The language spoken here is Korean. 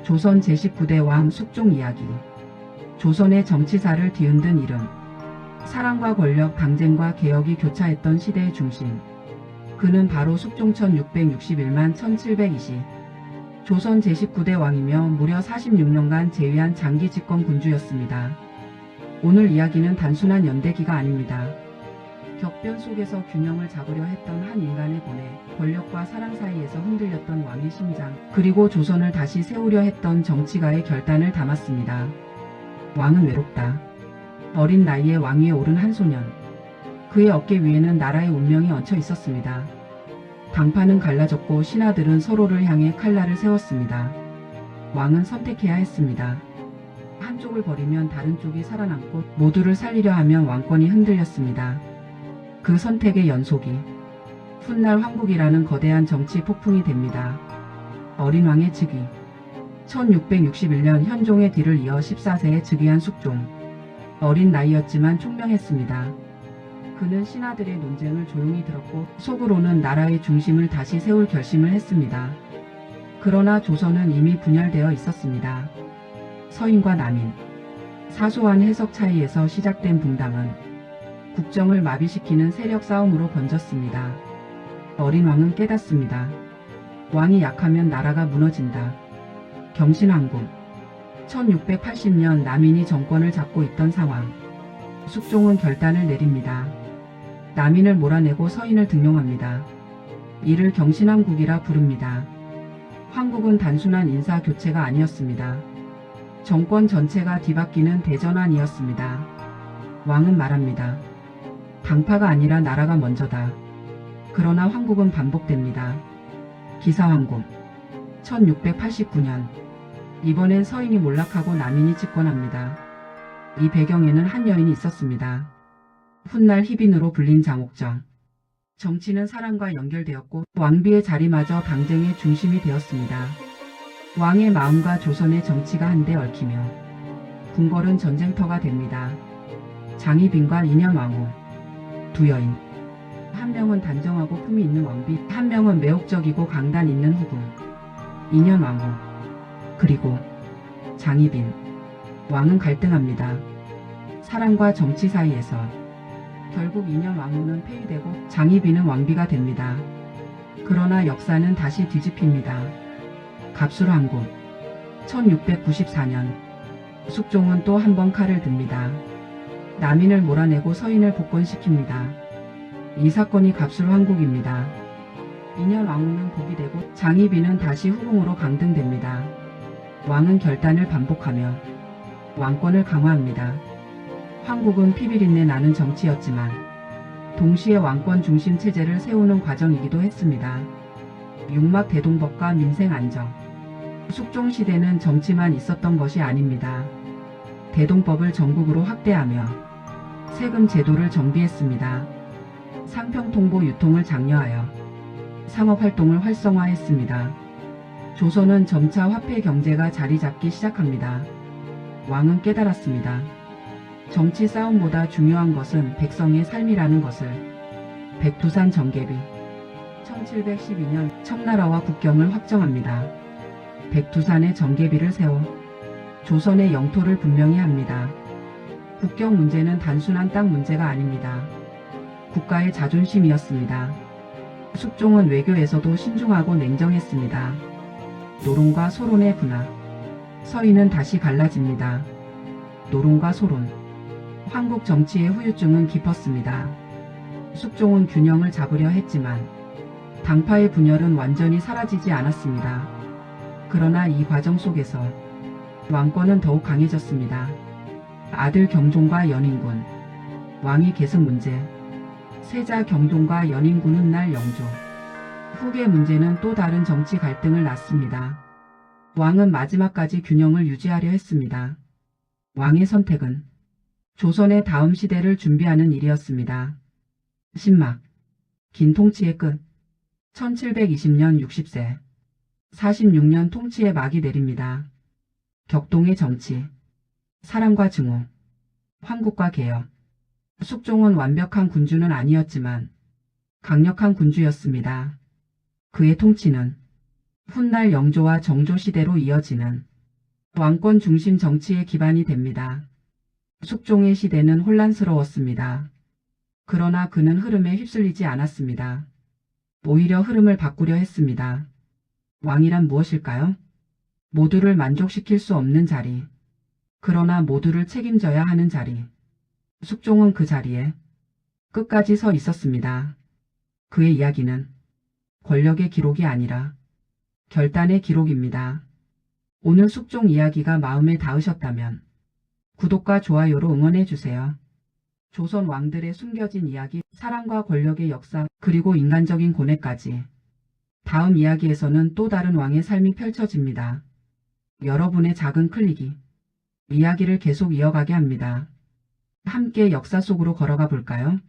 조선 제19대 왕 숙종 이야기. 조선의 정치사를 뒤흔든 이름. 사랑과 권력, 당쟁과 개혁이 교차했던 시대의 중심. 그는 바로 숙종 1661만 1720. 조선 제19대 왕이며 무려 46년간 재위한 장기 집권 군주였습니다. 오늘 이야기는 단순한 연대기가 아닙니다. 격변 속에서 균형을 잡으려 했던 한 인간의 고뇌, 권력과 사랑 사이에서 흔들렸던 왕의 심장, 그리고 조선을 다시 세우려 했던 정치가의 결단을 담았습니다. 왕은 외롭다. 어린 나이에 왕위에 오른 한 소년. 그의 어깨 위에는 나라의 운명이 얹혀 있었습니다. 당파는 갈라졌고 신하들은 서로를 향해 칼날을 세웠습니다. 왕은 선택해야 했습니다. 한쪽을 버리면 다른 쪽이 살아남고 모두를 살리려 하면 왕권이 흔들렸습니다. 그 선택의 연속이 훗날 황국이라는 거대한 정치 폭풍이 됩니다. 어린 왕의 즉위. 1661년 현종의 뒤를 이어 14세에 즉위한 숙종. 어린 나이였지만 총명했습니다. 그는 신하들의 논쟁을 조용히 들었고 속으로는 나라의 중심을 다시 세울 결심을 했습니다. 그러나 조선은 이미 분열되어 있었습니다. 서인과 남인. 사소한 해석 차이에서 시작된 분당은 국정을 마비시키는 세력 싸움으로 번졌습니다. 어린 왕은 깨닫습니다. 왕이 약하면 나라가 무너진다. 경신왕국. 1680년 남인이 정권을 잡고 있던 상황. 숙종은 결단을 내립니다. 남인을 몰아내고 서인을 등용합니다. 이를 경신왕국이라 부릅니다. 황국은 단순한 인사 교체가 아니었습니다. 정권 전체가 뒤바뀌는 대전환이었습니다. 왕은 말합니다. 당파가 아니라 나라가 먼저다. 그러나 황국은 반복됩니다. 기사왕국. 1689년. 이번엔 서인이 몰락하고 남인이 집권합니다. 이 배경에는 한 여인이 있었습니다. 훗날 희빈으로 불린 장옥정. 정치는 사랑과 연결되었고 왕비의 자리마저 당쟁의 중심이 되었습니다. 왕의 마음과 조선의 정치가 한데 얽히며 궁궐은 전쟁터가 됩니다. 장희빈과 인현왕후. 두 여인. 한 명은 단정하고 품이 있는 왕비, 한 명은 매혹적이고 강단 있는 후궁. 인현왕후. 그리고 장희빈. 왕은 갈등합니다. 사랑과 정치 사이에서. 결국 인현왕후는 폐위되고 장희빈은 왕비가 됩니다. 그러나 역사는 다시 뒤집힙니다. 갑술왕국. 1694년. 숙종은 또 한 번 칼을 듭니다. 남인을 몰아내고 서인을 복권시킵니다. 이 사건이 갑술왕국입니다. 인현왕후는 복이 되고 장희빈은 다시 후궁으로 강등됩니다. 왕은 결단을 반복하며 왕권을 강화합니다. 황국은 피비린내 나는 정치였지만 동시에 왕권 중심 체제를 세우는 과정이기도 했습니다. 육막 대동법과 민생 안정. 숙종 시대는 정치만 있었던 것이 아닙니다. 대동법을 전국으로 확대하며 세금 제도를 정비했습니다. 상평 통보 유통을 장려하여 상업활동을 활성화했습니다. 조선은 점차 화폐 경제가 자리 잡기 시작합니다. 왕은 깨달았습니다. 정치 싸움보다 중요한 것은 백성의 삶이라는 것을. 백두산 정계비. 1712년 청나라와 국경을 확정합니다. 백두산에 정계비를 세워 조선의 영토를 분명히 합니다. 국경 문제는 단순한 땅 문제가 아닙니다. 국가의 자존심이었습니다. 숙종은 외교에서도 신중하고 냉정했습니다. 노론과 소론의 분화. 서인은 다시 갈라집니다. 노론과 소론. 황국 정치의 후유증은 깊었습니다. 숙종은 균형을 잡으려 했지만 당파의 분열은 완전히 사라지지 않았습니다. 그러나 이 과정 속에서 왕권은 더욱 강해졌습니다. 아들 경종과 연인군. 왕위 계승 문제. 세자 경종과 연인군은 날 영조. 후계 문제는 또 다른 정치 갈등을 낳습니다. 왕은 마지막까지 균형을 유지하려 했습니다. 왕의 선택은 조선의 다음 시대를 준비하는 일이었습니다. 신막. 긴 통치의 끝. 1720년 60세. 46년 통치의 막이 내립니다. 격동의 정치. 사랑과 증오. 황국과 개혁. 숙종은 완벽한 군주는 아니었지만 강력한 군주였습니다. 그의 통치는 훗날 영조와 정조 시대로 이어지는 왕권 중심 정치의 기반이 됩니다. 숙종의 시대는 혼란스러웠습니다. 그러나 그는 흐름에 휩쓸리지 않았습니다. 오히려 흐름을 바꾸려 했습니다. 왕이란 무엇일까요? 모두를 만족시킬 수 없는 자리. 그러나 모두를 책임져야 하는 자리. 숙종은 그 자리에 끝까지 서 있었습니다. 그의 이야기는 권력의 기록이 아니라 결단의 기록입니다. 오늘 숙종 이야기가 마음에 닿으셨다면 구독과 좋아요로 응원해주세요. 조선 왕들의 숨겨진 이야기, 사랑과 권력의 역사, 그리고 인간적인 고뇌까지. 다음 이야기에서는 또 다른 왕의 삶이 펼쳐집니다. 여러분의 작은 클릭이 이야기를 계속 이어가게 합니다. 함께 역사 속으로 걸어가 볼까요?